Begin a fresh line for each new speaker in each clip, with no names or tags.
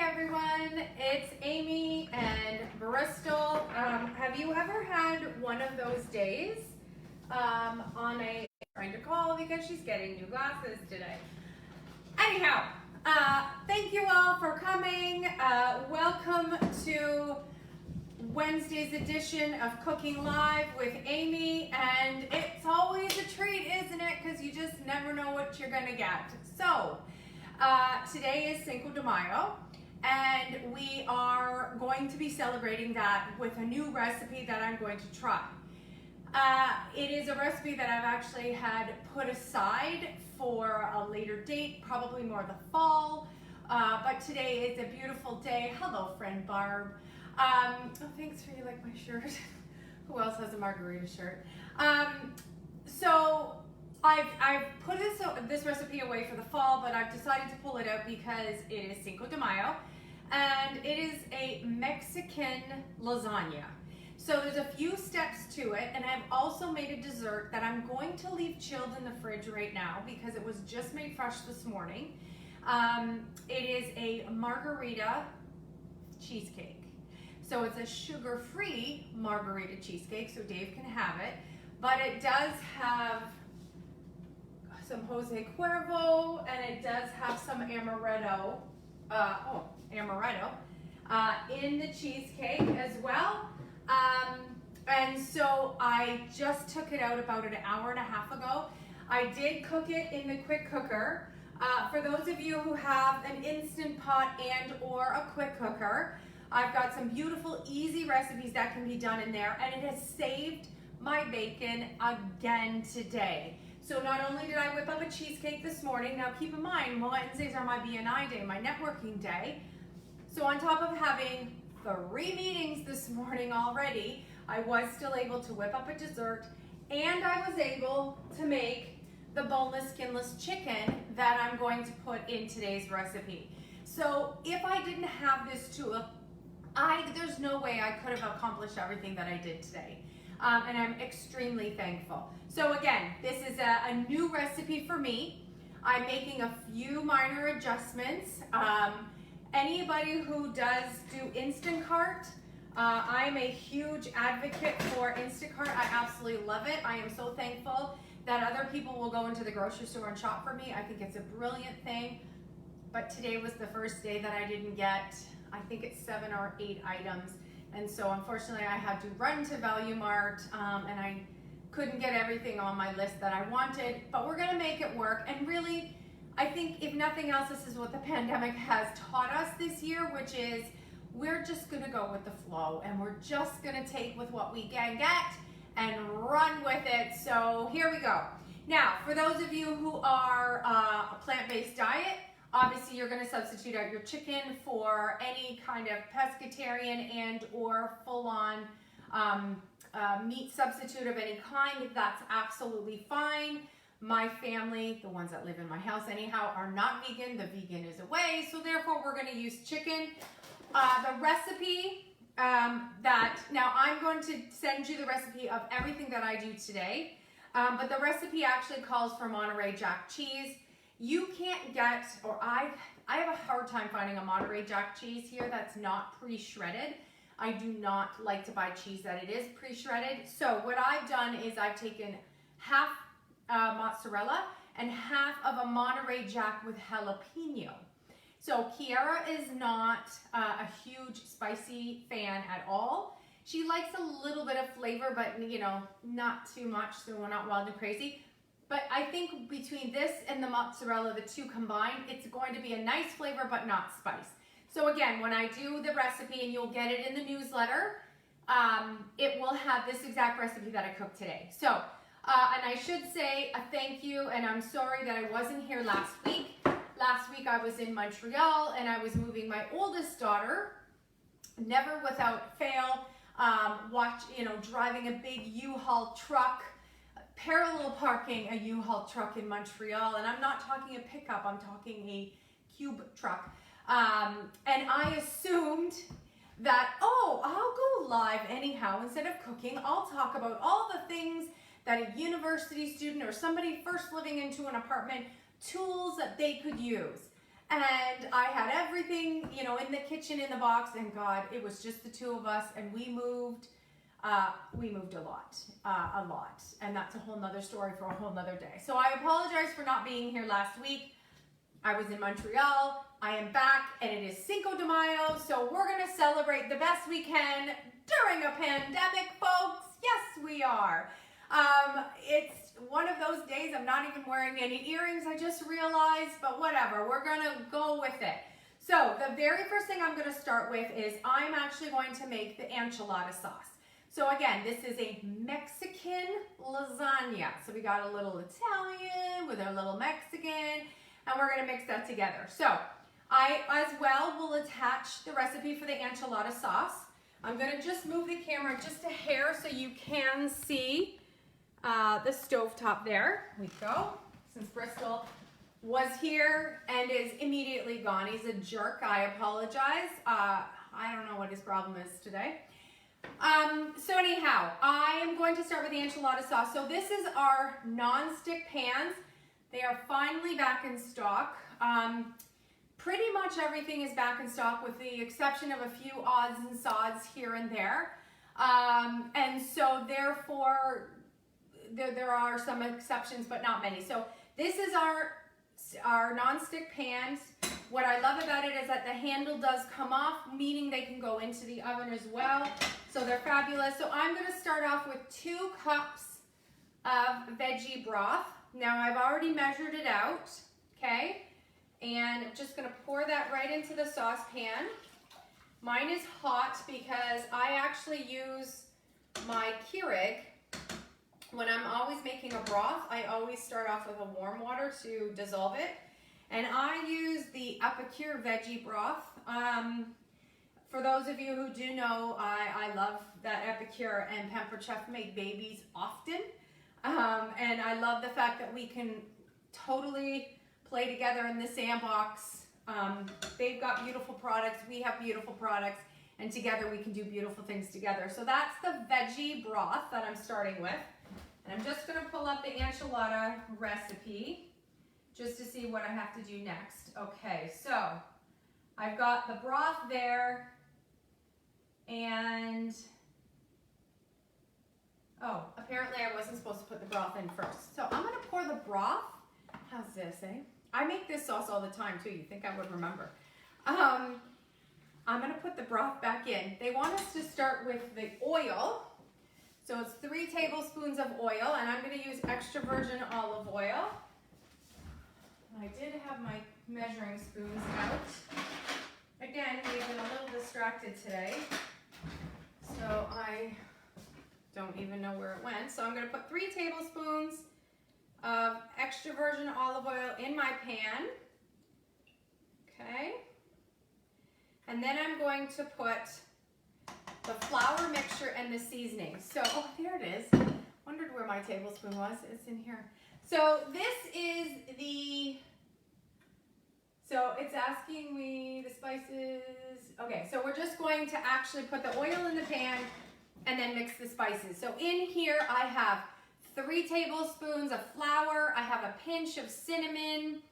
everyone, it's Amy and Bristol. Have you ever had one of those days trying to call because she's getting new glasses today. Anyhow, thank you all for coming. Welcome to Wednesday's edition of Cooking Live with Amy, and it's always a treat, isn't it? Because you just never know what you're gonna get. So, today is Cinco de Mayo, and we are going to be celebrating that with a new recipe that I'm going to try. It is a recipe that I've actually had put aside for a later date, probably more the fall, but today is a beautiful day. Hello, friend Barb. Oh, thanks for you like my shirt. Who else has a Margarita shirt? So I've put this recipe away for the fall, but I've decided to pull it out because it is Cinco de Mayo, and it is a Mexican lasagna. So there's a few steps to it, and I've also made a dessert that I'm going to leave chilled in the fridge right now because it was just made fresh this morning. It is a Margarita Cheesecake. So it's a sugar-free Margarita Cheesecake, so Dave can have it, but it does have some Jose Cuervo, and it does have some amaretto, in the cheesecake as well. And so I just took it out about an hour and a half ago. I did cook it in the quick cooker. For those of you who have an Instant Pot and or a quick cooker, I've got some beautiful, easy recipes that can be done in there, and it has saved my bacon again today. So not only did I whip up a cheesecake this morning, now keep in mind, Wednesdays are my BNI day, my networking day. So on top of having 3 meetings this morning already, I was still able to whip up a dessert, and I was able to make the boneless, skinless chicken that I'm going to put in today's recipe. So if I didn't have this tool, there's no way I could have accomplished everything that I did today. And I'm extremely thankful. So again, this is a new recipe for me. I'm making a few minor adjustments. Anybody who does do Instacart, I'm a huge advocate for Instacart. I absolutely love it. I am so thankful that other people will go into the grocery store and shop for me. I think it's a brilliant thing. But today was the first day that I didn't get, I think it's 7 or 8 items. And so unfortunately I had to run to Value Mart, and I couldn't get everything on my list that I wanted, but we're gonna make it work. And really, I think if nothing else, this is what the pandemic has taught us this year, which is we're just gonna go with the flow, and we're just gonna take with what we can get and run with it. So here we go. Now, for those of you who are a plant-based diet, obviously you're gonna substitute out your chicken for any kind of pescatarian and or full-on meat substitute of any kind. That's absolutely fine. My family, the ones that live in my house anyhow, are not vegan. The vegan is away, so therefore we're gonna use chicken. The recipe now I'm going to send you the recipe of everything that I do today, but the recipe actually calls for Monterey Jack cheese. You can't get, or I have a hard time finding a Monterey Jack cheese here that's not pre-shredded. I do not like to buy cheese that it is pre-shredded. So what I've done is I've taken half mozzarella and half of a Monterey Jack with jalapeno. So Kiara is not a huge spicy fan at all. She likes a little bit of flavor, but you know, not too much, so we're not wild and crazy. But I think between this and the mozzarella, the two combined, it's going to be a nice flavor, but not spice. So again, when I do the recipe, and you'll get it in the newsletter, it will have this exact recipe that I cooked today. So, and I should say a thank you, and I'm sorry that I wasn't here last week. Last week I was in Montreal, and I was moving my oldest daughter, never without fail, driving a big U-Haul truck, parallel parking a U-Haul truck in Montreal, and I'm not talking a pickup, I'm talking a cube truck. And I assumed that, oh, I'll go live anyhow. Instead of cooking, I'll talk about all the things that a university student or somebody first living into an apartment, tools that they could use. And I had everything, you know, in the kitchen, in the box, and God, it was just the two of us, and we moved a lot. And that's a whole nother story for a whole nother day. So I apologize for not being here last week. I was in Montreal, I am back, and it is Cinco de Mayo, so we're gonna celebrate the best we can during a pandemic, folks. Yes, we are. It's one of those days I'm not even wearing any earrings, I just realized, but whatever, we're gonna go with it. So the very first thing I'm gonna start with is I'm actually going to make the enchilada sauce. So again, this is a Mexican lasagna. So we got a little Italian with a little Mexican, and we're gonna mix that together. So I, as well, will attach the recipe for the enchilada sauce. I'm gonna just move the camera just a hair so you can see the stovetop. There we go. Since Bristol was here and is immediately gone. He's a jerk, I apologize. I don't know what his problem is today. So anyhow, I am going to start with the enchilada sauce. So this is our non-stick pans. They are finally back in stock. Pretty much everything is back in stock with the exception of a few odds and sods here and there. And so therefore, there are some exceptions, but not many. So this is our non-stick pans. What I love about it is that the handle does come off, meaning they can go into the oven as well. So they're fabulous. So I'm gonna start off with 2 cups of veggie broth. Now I've already measured it out, okay? And I'm just gonna pour that right into the saucepan. Mine is hot because I actually use my Keurig. When I'm always making a broth, I always start off with a warm water to dissolve it. And I use the Epicure veggie broth. For those of you who do know, I love that Epicure and Pampered Chef make babies often. And I love the fact that we can totally play together in the sandbox. They've got beautiful products, we have beautiful products, and together we can do beautiful things together. So that's the veggie broth that I'm starting with. And I'm just gonna pull up the enchilada recipe just to see what I have to do next. Okay, so I've got the broth there, and oh, apparently I wasn't supposed to put the broth in first. So I'm gonna pour the broth. How's this, eh? I make this sauce all the time too. You think I would remember. I'm gonna put the broth back in. They want us to start with the oil. So it's 3 tablespoons of oil, and I'm gonna use extra virgin olive oil. I did have my measuring spoons out. Again, we've been a little distracted today, so I don't even know where it went. So I'm gonna put 3 tablespoons of extra virgin olive oil in my pan. Okay. And then I'm going to put the flour mixture and the seasoning. So, oh, there it is. Wondered where my tablespoon was. It's in here. So this is so it's asking me the spices. Okay, so we're just going to actually put the oil in the pan and then mix the spices. So in here I have 3 tablespoons of flour. I have a pinch of cinnamon.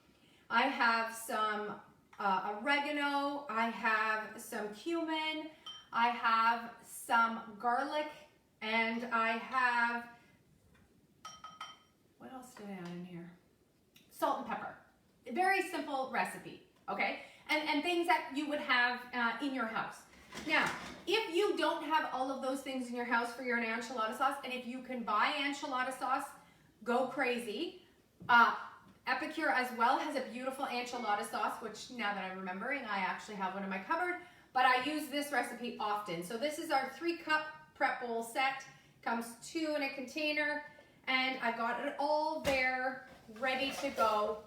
I have some oregano. I have some cumin. I have some garlic, and I have, what else did I add in here? Salt and pepper. A very simple recipe, okay? And things that you would have in your house. Now, if you don't have all of those things in your house for your enchilada sauce, and if you can buy enchilada sauce, go crazy. Epicure as well has a beautiful enchilada sauce, which now that I'm remembering, I actually have one in my cupboard, but I use this recipe often. So this is our 3-cup prep bowl set. Comes 2 in a container, and I got it all there, ready to go.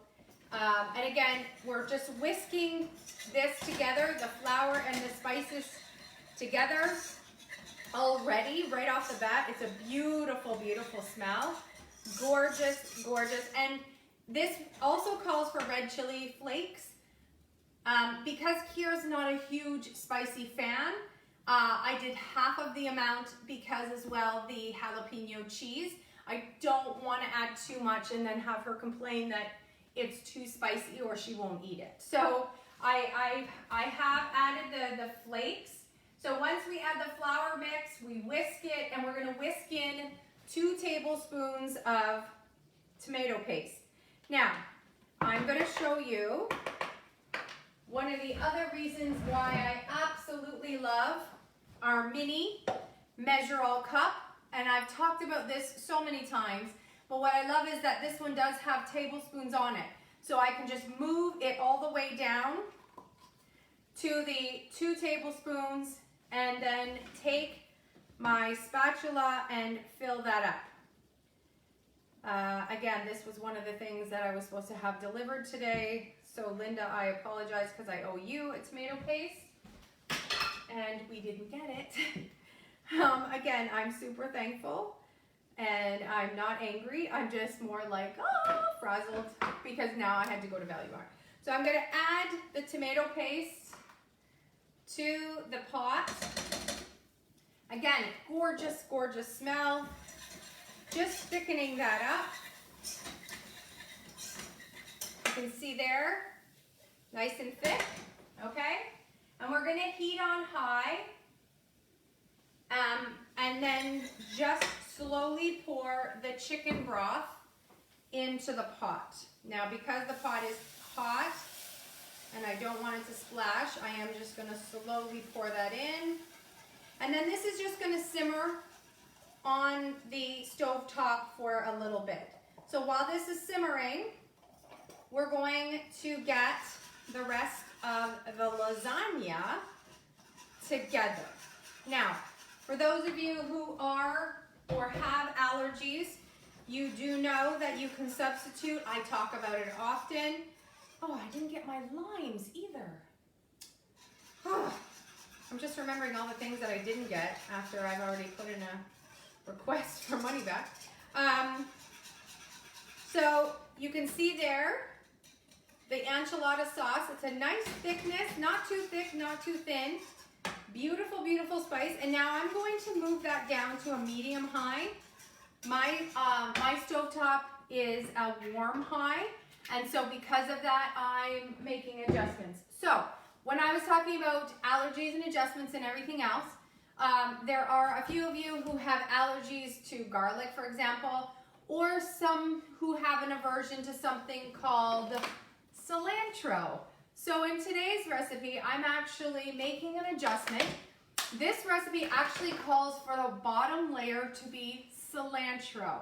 And again, we're just whisking this together, the flour and the spices together already, right off the bat. It's a beautiful, beautiful smell. Gorgeous, gorgeous. And this also calls for red chili flakes. Because Kira's not a huge spicy fan, I did half of the amount because as well the jalapeno cheese. I don't want to add too much and then have her complain that it's too spicy or she won't eat it. So I have added the flakes. So once we add the flour mix, we whisk it, and we're gonna whisk in 2 tablespoons of tomato paste. Now, I'm gonna show you one of the other reasons why I absolutely love our mini measure-all cup, and I've talked about this so many times, but what I love is that this one does have tablespoons on it. So I can just move it all the way down to the 2 tablespoons and then take my spatula and fill that up. Again, this was one of the things that I was supposed to have delivered today. So Linda, I apologize because I owe you a tomato paste and we didn't get it. Again, I'm super thankful and I'm not angry. I'm just more like, oh, frazzled because now I had to go to Value Mart. So I'm gonna add the tomato paste to the pot. Again, gorgeous, gorgeous smell. Just thickening that up. You can see there, nice and thick, okay? And we're gonna heat on high, and then just slowly pour the chicken broth into the pot. Now, because the pot is hot, and I don't want it to splash, I am just gonna slowly pour that in. And then this is just gonna simmer on the stove top for a little bit. So while this is simmering, we're going to get the rest of the lasagna together. Now, for those of you who are or have allergies, you do know that you can substitute. I talk about it often. Oh, I didn't get my limes either. I'm just remembering all the things that I didn't get after I've already put in a request for money back. So you can see there the enchilada sauce. It's a nice thickness, not too thick, not too thin. Beautiful, beautiful spice. And now I'm going to move that down to a medium high. My stovetop is a warm high, and so because of that, I'm making adjustments. So when I was talking about allergies and adjustments and everything else, there are a few of you who have allergies to garlic, for example, or some who have an aversion to something called cilantro. So in today's recipe, I'm actually making an adjustment. This recipe actually calls for the bottom layer to be cilantro.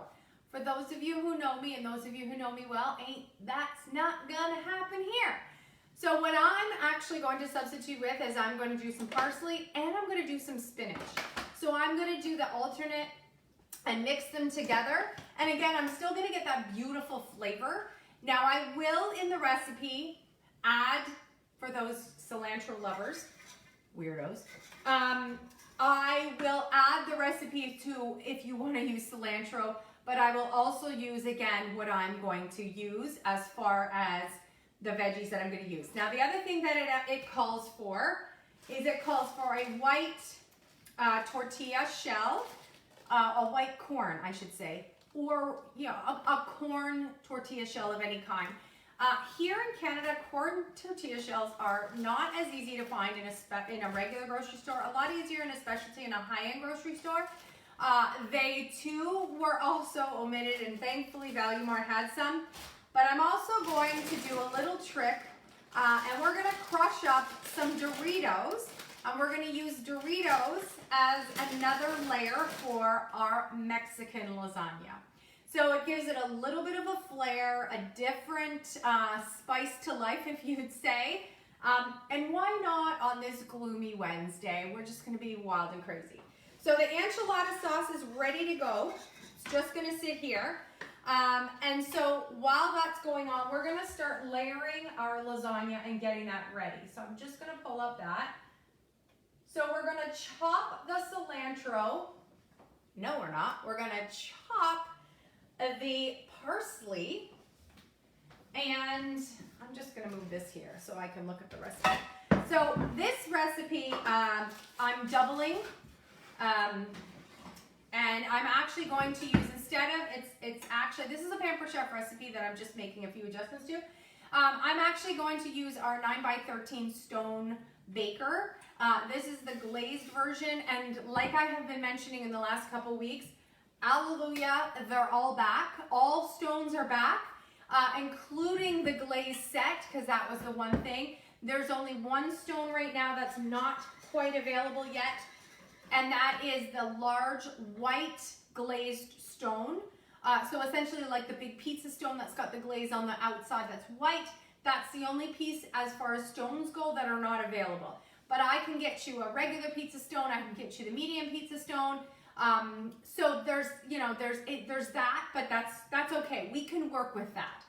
For those of you who know me and those of you who know me well, that's not gonna happen here. So what I'm actually going to substitute with is I'm going to do some parsley and I'm going to do some spinach. So I'm going to do the alternate and mix them together. And again, I'm still going to get that beautiful flavor. Now I will in the recipe add, for those cilantro lovers, weirdos, I will add the recipe to if you want to use cilantro, but I will also use again what I'm going to use as far as the veggies that I'm going to use. Now the other thing that it calls for is it calls for a white tortilla shell, a white corn I should say, or a corn tortilla shell of any kind. Here in Canada, corn tortilla shells are not as easy to find in a regular grocery store, a lot easier in a specialty and a high-end grocery store. They too were also omitted, and thankfully Value Mart had some. But I'm also going to do a little trick, and we're going to crush up some Doritos, and we're going to use Doritos as another layer for our Mexican lasagna. So it gives it a little bit of a flair, a different spice to life, if you'd say. And why not on this gloomy Wednesday? We're just going to be wild and crazy. So the enchilada sauce is ready to go. It's just going to sit here. And so while that's going on, we're going to start layering our lasagna and getting that ready. So I'm just going to pull up that. So we're going to chop the cilantro. No, we're not. We're going to chop the parsley. And I'm just going to move this here so I can look at the recipe. So this recipe, I'm doubling. And I'm actually going to use, instead of, it's actually, this is a Pampered Chef recipe that I'm just making a few adjustments to. I'm actually going to use our 9x13 stone baker. This is the glazed version, and like I have been mentioning in the last couple weeks, hallelujah, they're all back. All stones are back, including the glaze set, because that was the one thing. There's only one stone right now that's not quite available yet, and that is the large white glazed stone. So essentially like the big pizza stone that's got the glaze on the outside that's white. That's the only piece as far as stones go that are not available. But I can get you a regular pizza stone. I can get you the medium pizza stone. So there's, you know, there's that, but that's okay. We can work with that.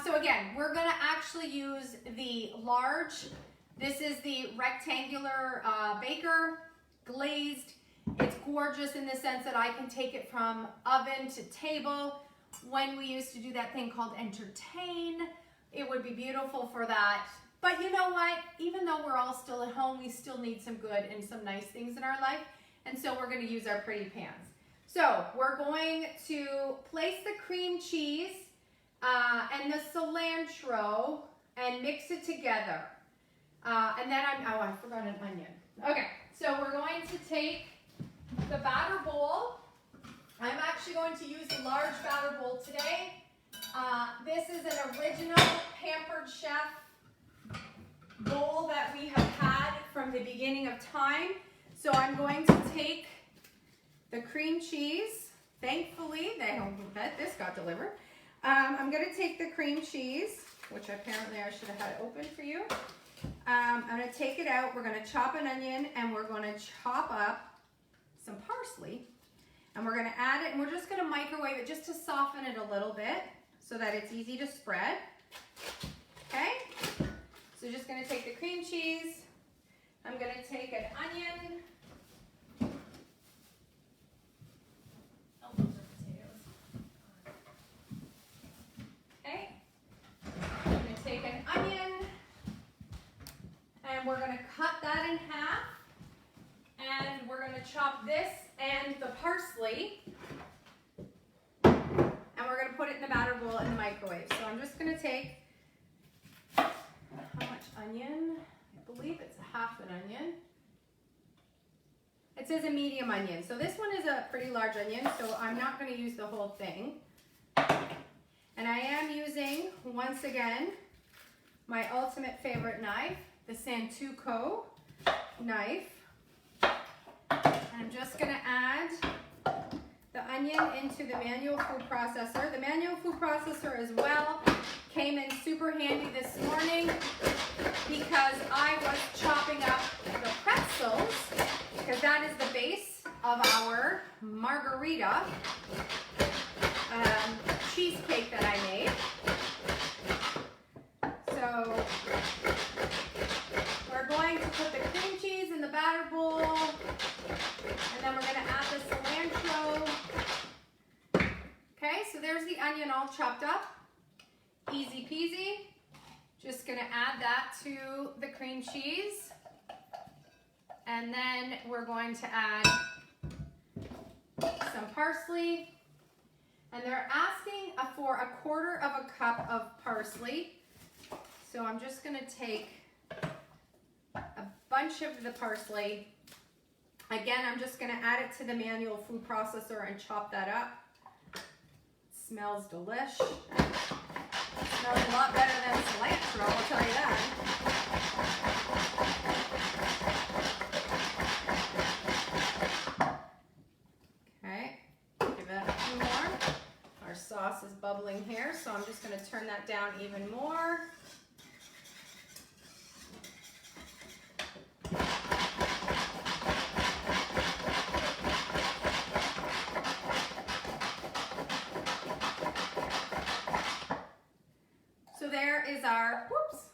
So again, we're gonna actually use the large. This is the rectangular baker, glazed. It's gorgeous in the sense that I can take it from oven to table. When we used to do that thing called entertain, it would be beautiful for that. But you know what? Even though we're all still at home, we still need some good and some nice things in our life. And so we're going to use our pretty pans. So we're going to place the cream cheese and the cilantro and mix it together. And then I forgot an onion. Okay, so we're going to take the batter bowl. I'm actually going to use a large batter bowl today. This is an original Pampered Chef bowl that we have had from the beginning of time. So I'm going to take the cream cheese. Thankfully, this got delivered. I'm going to take the cream cheese, which apparently I should have had open for you. I'm going to take it out. We're going to chop an onion, and we're going to chop up some parsley, and we're going to add it, and we're just going to microwave it just to soften it a little bit so that it's easy to spread. Okay, so just going to take the cream cheese. I'm going to take an onion. Oh, those are potatoes. Okay, I'm going to take an onion, and we're going to cut that in half. And we're going to chop this and the parsley, and we're going to put it in the batter bowl in the microwave. So I'm just going to take, how much onion? I believe it's half an onion. It says a medium onion. So this one is a pretty large onion, so I'm not going to use the whole thing. And I am using, once again, my ultimate favorite knife, the Santoku knife. I'm just going to add the onion into the manual food processor. The manual food processor as well came in super handy this morning because I was chopping up the pretzels, because that is the base of our Margarita cheesecake that I made. So we're going to put the cream cheese in the batter bowl, and then we're going to add the cilantro. Okay, so there's the onion all chopped up. Easy peasy. Just going to add that to the cream cheese. And then we're going to add some parsley. And they're asking for a 1/4 cup of parsley. So I'm just going to take a bunch of the parsley. Again, I'm just going to add it to the manual food processor and chop that up. It smells delish. It smells a lot better than cilantro, I'll tell you that. Okay, give that a few more. Our sauce is bubbling here, so I'm just going to turn that down even more. So there is our, whoops,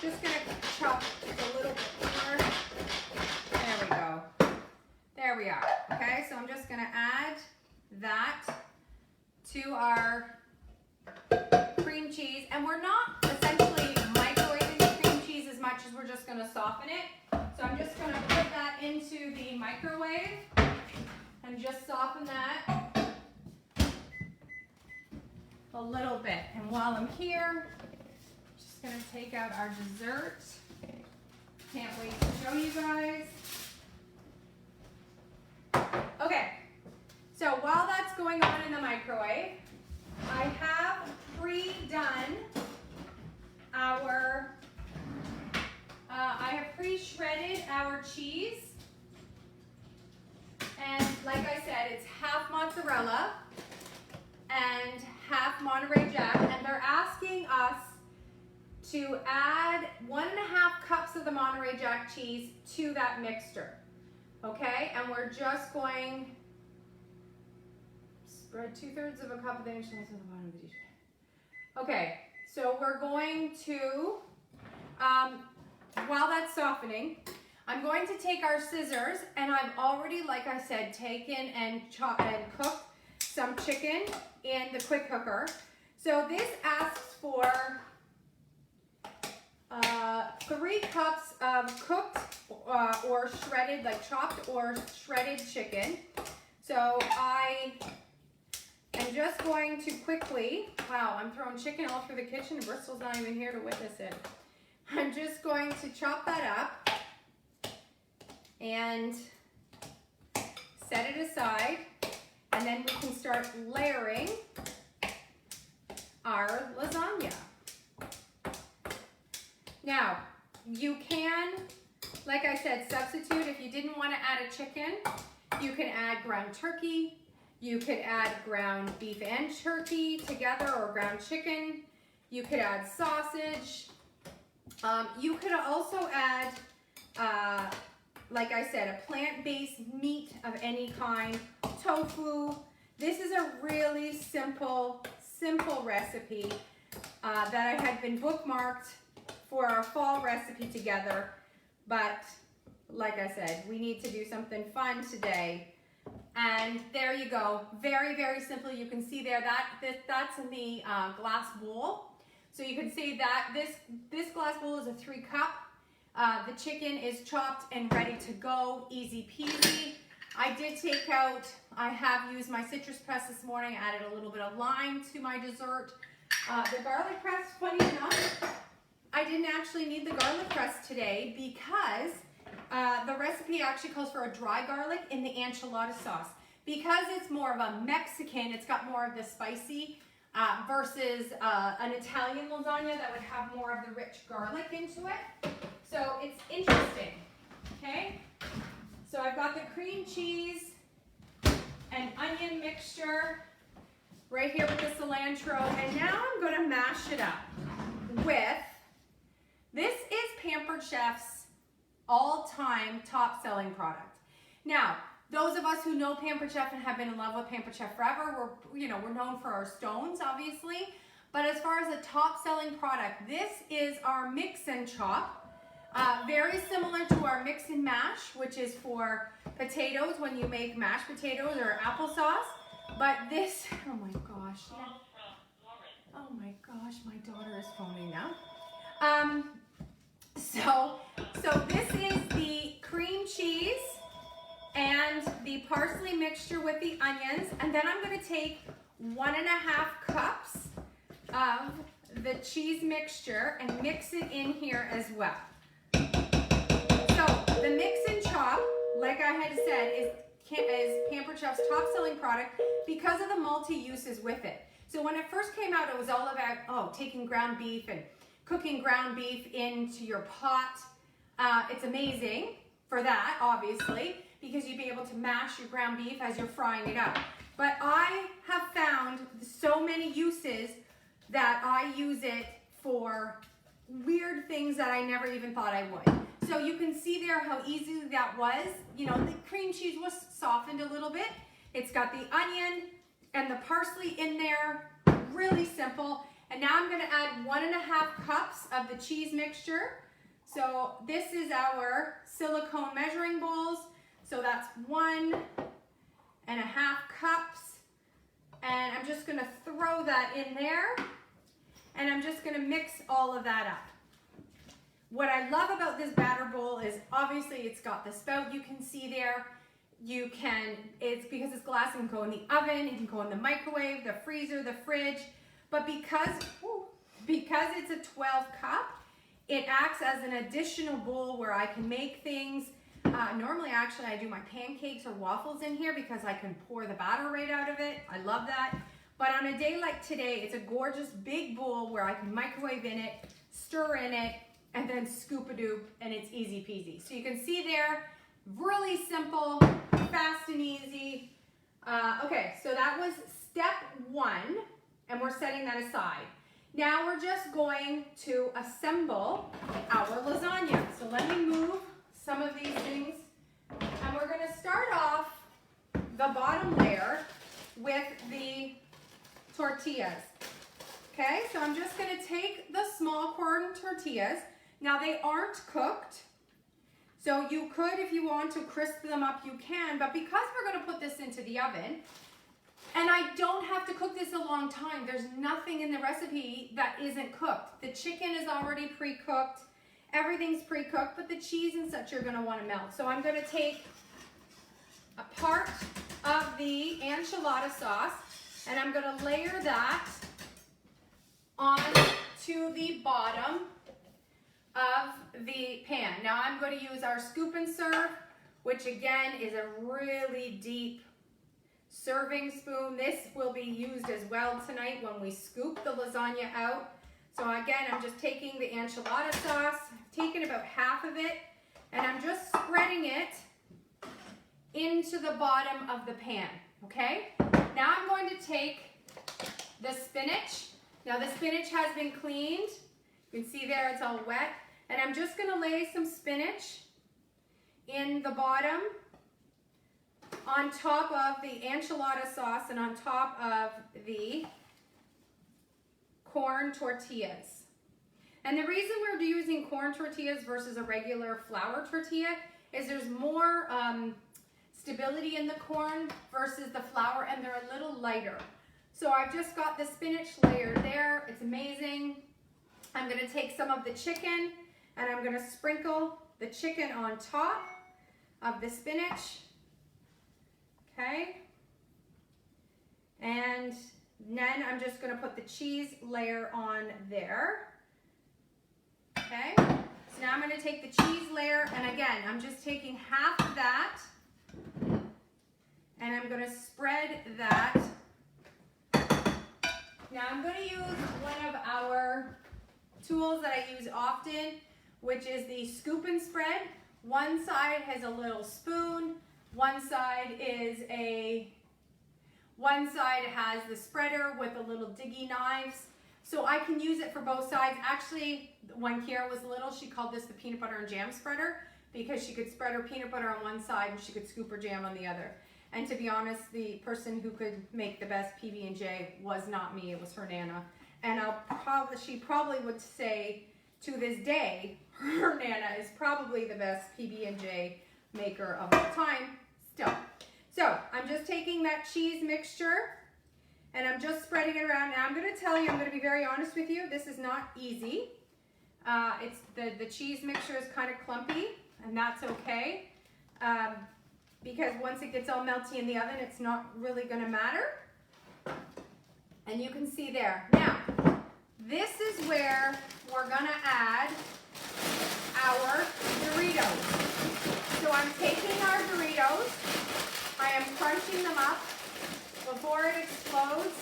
just going to chop a little bit more. There we go. There we are. Okay, so I'm just going to add that to our cream cheese. And we're not essentially microwaving the cream cheese as much as we're just going to soften it. So I'm just going to put that into the microwave and can just soften that a little bit. And while I'm here, I'm just gonna take out our dessert. Can't wait to show you guys. Okay, so while that's going on in the microwave, I have pre-done our, I have pre-shredded our cheese. And like I said, it's half mozzarella and half Monterey Jack. And they're asking us to add 1.5 cups of the Monterey Jack cheese to that mixture. Okay, and we're just going spread 2/3 of a cup of the initials on the bottom of the dish. Okay, so we're going to, while that's softening, I'm going to take our scissors, and I've already, like I said, taken and chopped and cooked some chicken in the quick cooker. So this asks for 3 cups of cooked or shredded, like chopped or shredded chicken. So I am just going to quickly, wow, I'm throwing chicken all through the kitchen and Bristol's not even here to witness it. I'm just going to chop that up and set it aside, and then we can start layering our lasagna. Now, you can, like I said, substitute. If you didn't want to add a chicken, you can add ground turkey. You could add ground beef and turkey together, or ground chicken. You could add sausage. You could also add, like I said, a plant-based meat of any kind, tofu. This is a really simple recipe that I had been bookmarked for our fall recipe together, but like I said, we need to do something fun today. And there you go, very, very simple. You can see there that's in the glass bowl. So you can see that this glass bowl is a 3 cup. The chicken is chopped and ready to go, easy peasy. I did take out, I have used my citrus press this morning, added a little bit of lime to my dessert. The garlic press, funny enough, I didn't actually need the garlic press today because the recipe actually calls for a dry garlic in the enchilada sauce. Because it's more of a Mexican, it's got more of the spicy versus an Italian lasagna that would have more of the rich garlic into it. So it's interesting, okay? So I've got the cream cheese and onion mixture right here with the cilantro, and now I'm gonna mash it up with, this is Pampered Chef's all-time top-selling product. Now, those of us who know Pampered Chef and have been in love with Pampered Chef forever, we're known for our stones, obviously. But as far as a top-selling product, this is our mix and chop. Very similar to our mix and mash, which is for potatoes when you make mashed potatoes or applesauce. But this, oh my gosh. Oh my gosh, my daughter is phoning now. So this is the cream cheese and the parsley mixture with the onions, and then I'm going to take 1.5 cups of the cheese mixture and mix it in here as well. So the mix and chop, like I had said, is Pampered Chef's top selling product because of the multi-uses with it. So when it first came out, it was all about taking ground beef and cooking ground beef into your pot. It's amazing for that, obviously, because you'd be able to mash your ground beef as you're frying it up. But I have found so many uses that I use it for weird things that I never even thought I would. So you can see there how easy that was. You know, the cream cheese was softened a little bit. It's got the onion and the parsley in there, really simple. And now I'm gonna add 1.5 cups of the cheese mixture. So this is our silicone measuring bowls. So that's 1.5 cups. And I'm just gonna throw that in there. And I'm just gonna mix all of that up. What I love about this batter bowl is obviously it's got the spout you can see there. it's because it's glass, it can go in the oven, it can go in the microwave, the freezer, the fridge. But because it's a 12 cup, it acts as an additional bowl where I can make things. Normally, actually, I do my pancakes or waffles in here because I can pour the batter right out of it. I love that. But on a day like today, it's a gorgeous big bowl where I can microwave in it, stir in it, and then scoop-a-doop, and it's easy peasy. So you can see there, really simple, fast and easy. Okay, so that was step 1, and we're setting that aside. Now we're just going to assemble our lasagna. So let me move some of these things, and we're going to start off the bottom layer with the tortillas. Okay, so I'm just going to take the small corn tortillas. Now they aren't cooked, so you could, if you want to crisp them up, you can, but because we're going to put this into the oven, and I don't have to cook this a long time, there's nothing in the recipe that isn't cooked. The chicken is already pre-cooked. Everything's pre-cooked, but the cheese and such you're gonna wanna melt. So I'm gonna take a part of the enchilada sauce and I'm gonna layer that onto the bottom of the pan. Now I'm gonna use our scoop and serve, which again is a really deep serving spoon. This will be used as well tonight when we scoop the lasagna out. So again, I'm just taking the enchilada sauce, I've taken about half of it, and I'm just spreading it into the bottom of the pan, okay? Now I'm going to take the spinach. Now the spinach has been cleaned. You can see there it's all wet. And I'm just gonna lay some spinach in the bottom on top of the enchilada sauce and on top of the corn tortillas. And the reason we're using corn tortillas versus a regular flour tortilla is there's more stability in the corn versus the flour, and they're a little lighter. So I've just got the spinach layer there. It's amazing. I'm gonna take some of the chicken and I'm gonna sprinkle the chicken on top of the spinach. Okay. And then I'm just going to put the cheese layer on there. Okay. So now I'm going to take the cheese layer, and again, I'm just taking half of that, and I'm going to spread that. Now I'm going to use one of our tools that I use often, which is the scoop and spread. One side has a little spoon. One side has the spreader with the little diggy knives. So I can use it for both sides. Actually, when Kiara was little, she called this the peanut butter and jam spreader because she could spread her peanut butter on one side and she could scoop her jam on the other. And to be honest, the person who could make the best PB&J was not me, it was her Nana. And she probably would say to this day, her Nana is probably the best PB&J maker of all time still. So I'm just taking that cheese mixture and I'm just spreading it around. Now I'm going to tell you, I'm going to be very honest with you, this is not easy. It's the cheese mixture is kind of clumpy, and that's okay, because once it gets all melty in the oven, it's not really going to matter. And you can see there. Now, this is where we're going to add our Doritos. So I'm taking our Doritos, I am crunching them up before it explodes.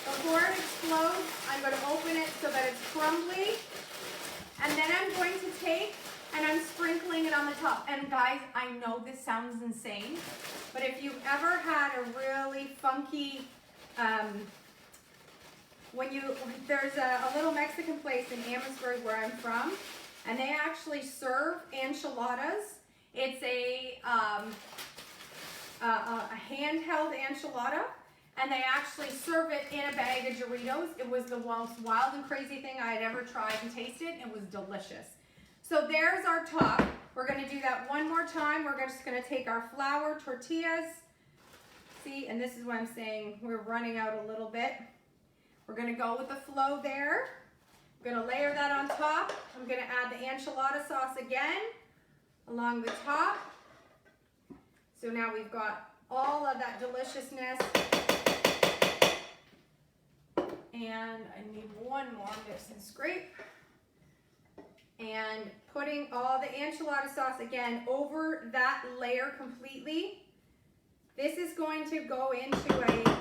Before it explodes, I'm going to open it so that it's crumbly. And then I'm going to take and I'm sprinkling it on the top. And guys, I know this sounds insane, but if you've ever had a really funky, there's a little Mexican place in Amherstburg where I'm from, and they actually serve enchiladas. It's a handheld enchilada, and they actually serve it in a bag of Doritos. It was the most wild and crazy thing I had ever tried and tasted. It was delicious. So there's our top. We're going to do that one more time. We're just going to take our flour tortillas. See, and this is what I'm saying, we're running out a little bit. We're going to go with the flow there. I'm going to layer that on top. I'm going to add the enchilada sauce again. along the top. So now we've got all of that deliciousness. And I need one more mix and scrape. And putting all the enchilada sauce again over that layer completely. This is going to go into a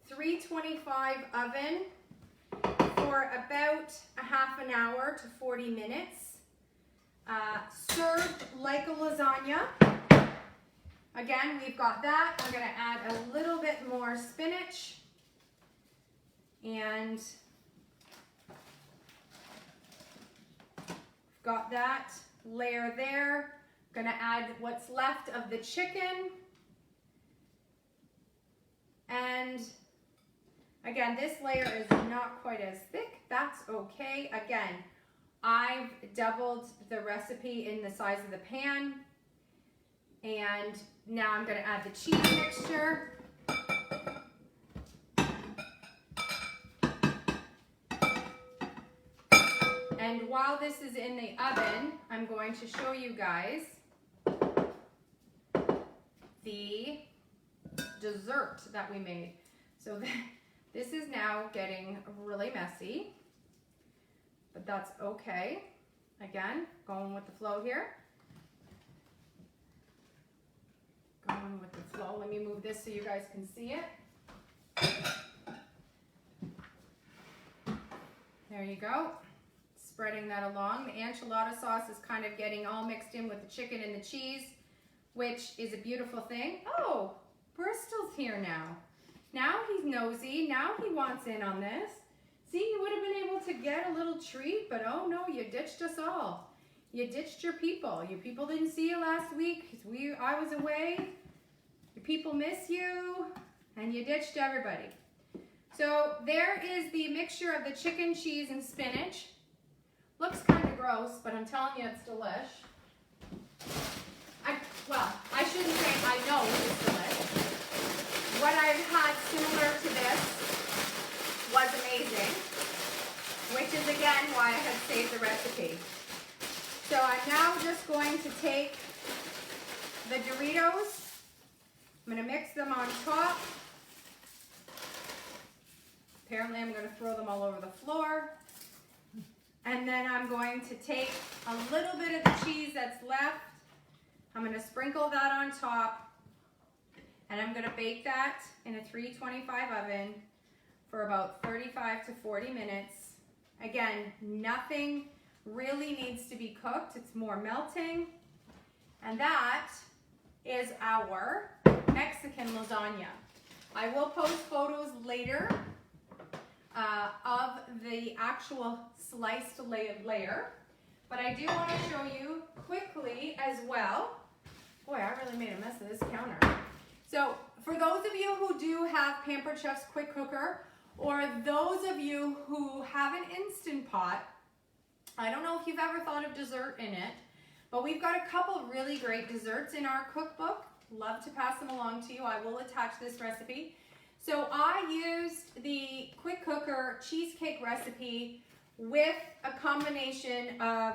325 oven for about a half an hour to 40 minutes. Served like a lasagna. Again, we've got that. I'm going to add a little bit more spinach. And got that layer there. Gonna add what's left of the chicken. And again, this layer is not quite as thick. That's okay. Again, I've doubled the recipe in the size of the pan. And now I'm gonna add the cheese mixture. And while this is in the oven, I'm going to show you guys the dessert that we made. So this is now getting really messy, but that's okay. Again, going with the flow here. Going with the flow. Let me move this so you guys can see it. There you go. Spreading that along. The enchilada sauce is kind of getting all mixed in with the chicken and the cheese, which is a beautiful thing. Oh, Bristol's here now. Now he's nosy. Now he wants in on this. See, you would have been able to get a little treat, but oh no, you ditched us all. You ditched your people. Your people didn't see you last week because I was away. Your people miss you, and you ditched everybody. So there is the mixture of the chicken, cheese, and spinach. Looks kind of gross, but I'm telling you it's delish. I shouldn't say I know it's delish. What I've had similar to this was amazing, which is again why I had saved the recipe. So I'm now just going to take the Doritos. I'm going to mix them on top. Apparently I'm going to throw them all over the floor. And then I'm going to take a little bit of the cheese that's left. I'm going to sprinkle that on top. And I'm going to bake that in a 325 oven for about 35 to 40 minutes. Again, nothing really needs to be cooked. It's more melting. And that is our Mexican lasagna. I will post photos later of the actual sliced layer, but I do want to show you quickly as well. Boy, I really made a mess of this counter. So for those of you who do have Pampered Chef's quick cooker, or those of you who have an Instant Pot, I don't know if you've ever thought of dessert in it, but we've got a couple really great desserts in our cookbook. Love to pass them along to you. I will attach this recipe. So I used the quick cooker cheesecake recipe with a combination of,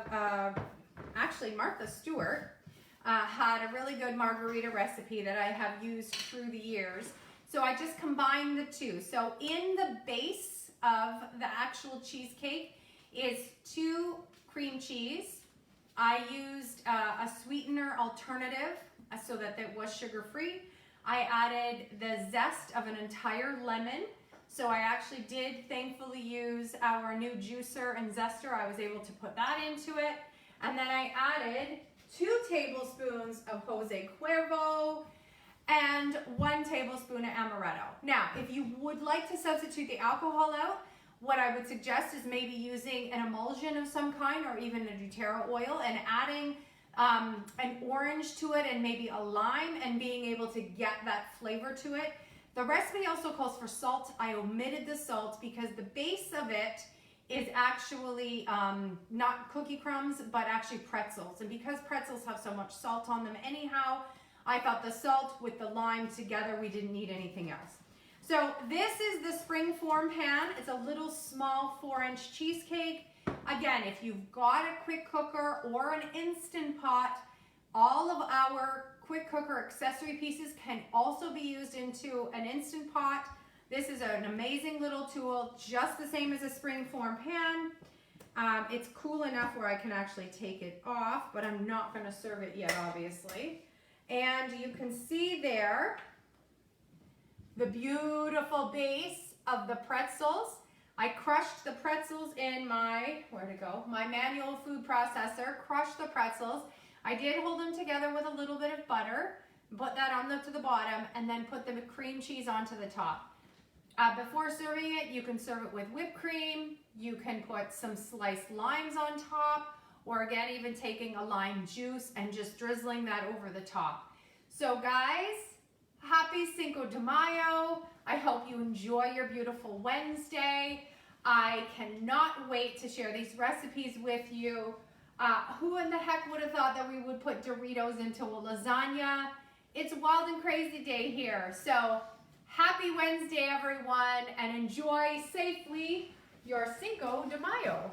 actually Martha Stewart had a really good margarita recipe that I have used through the years. So I just combined the two. So in the base of the actual cheesecake is 2 cream cheese. I used a sweetener alternative so that it was sugar-free. I added the zest of an entire lemon. So I actually did thankfully use our new juicer and zester. I was able to put that into it. And then I added 2 tablespoons of Jose Cuervo and 1 tablespoon of amaretto. Now, if you would like to substitute the alcohol out, what I would suggest is maybe using an emulsion of some kind or even a doTERRA oil and adding an orange to it and maybe a lime and being able to get that flavor to it. The recipe also calls for salt. I omitted the salt because the base of it is actually not cookie crumbs, but actually pretzels. And because pretzels have so much salt on them anyhow, I thought the salt with the lime together, we didn't need anything else. So this is the spring form pan. It's a little small 4-inch cheesecake. Again, if you've got a quick cooker or an Instant Pot, All of our quick cooker accessory pieces can also be used into an Instant Pot. This is an amazing little tool, just the same as a springform pan. It's cool enough where I can actually take it off, but I'm not going to serve it yet, obviously. And you can see there the beautiful base of the pretzels. I crushed the pretzels in my, where'd it go? My manual food processor, crushed the pretzels. I did hold them together with a little bit of butter, put that on to the bottom, and then put the cream cheese onto the top. Before serving it, you can serve it with whipped cream. You can put some sliced limes on top, or again, even taking a lime juice and just drizzling that over the top. So guys, happy Cinco de Mayo. I hope you enjoy your beautiful Wednesday. I cannot wait to share these recipes with you. Who in the heck would have thought that we would put Doritos into a lasagna? It's a wild and crazy day here. So happy Wednesday, everyone, and enjoy safely your Cinco de Mayo.